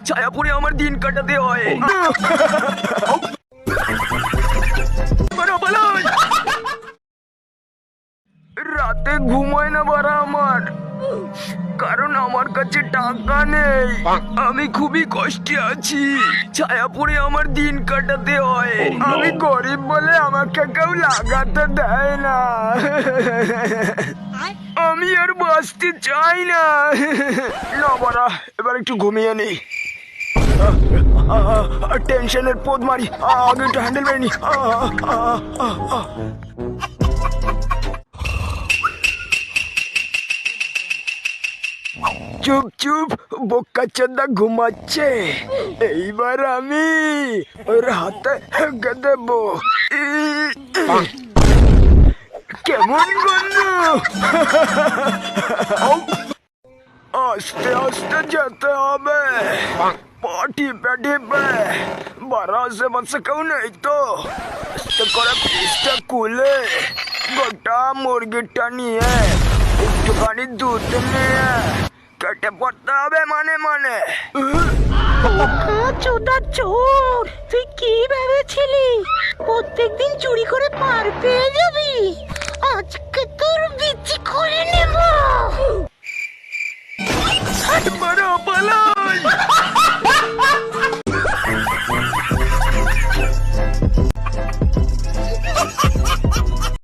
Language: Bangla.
ছায়াপুরে আমার দিন কাটাতে হয়। রাতে ঘুমায় না বারা আমার, কারণ আমার কাছে টাকা নেই। আমি খুবই কষ্টে আছি, ছায়াপুরে আমার দিন কাটাতে হয়। আমি গরিব বলে আমাকে কেউ লাগাতে দেয় না। আমি আর বাঁচতে চাই না। না বারা, এবার একটু ঘুমিয়ে নেই। টেনশনের পোদ মারি, আগে একটু হ্যান্ডেল মেরে নি। চুপ চুপ, বোকা চোদা ঘুমাচ্ছে। এইবার আমি ওর হাতে হেগে দেব। কেমন গন্ধ! আস্তে আস্তে যেতে হবে, টিপে টিপে। বারা আশেপাশে কেউ নেই তো? আস্তে করে পিসটা খুলে গোটা মুরগিটা নিয়ে একটুখানি দুধ নিয়ে কেটে পড়তে হবে মানে মানে। চোদা চোর, তুই কি ভেবেছিলি প্রত্যেকদিন চুরি করে পার পেয়ে যাবি? আজকে তোর বিচি খুলে নেব। বড় পালা।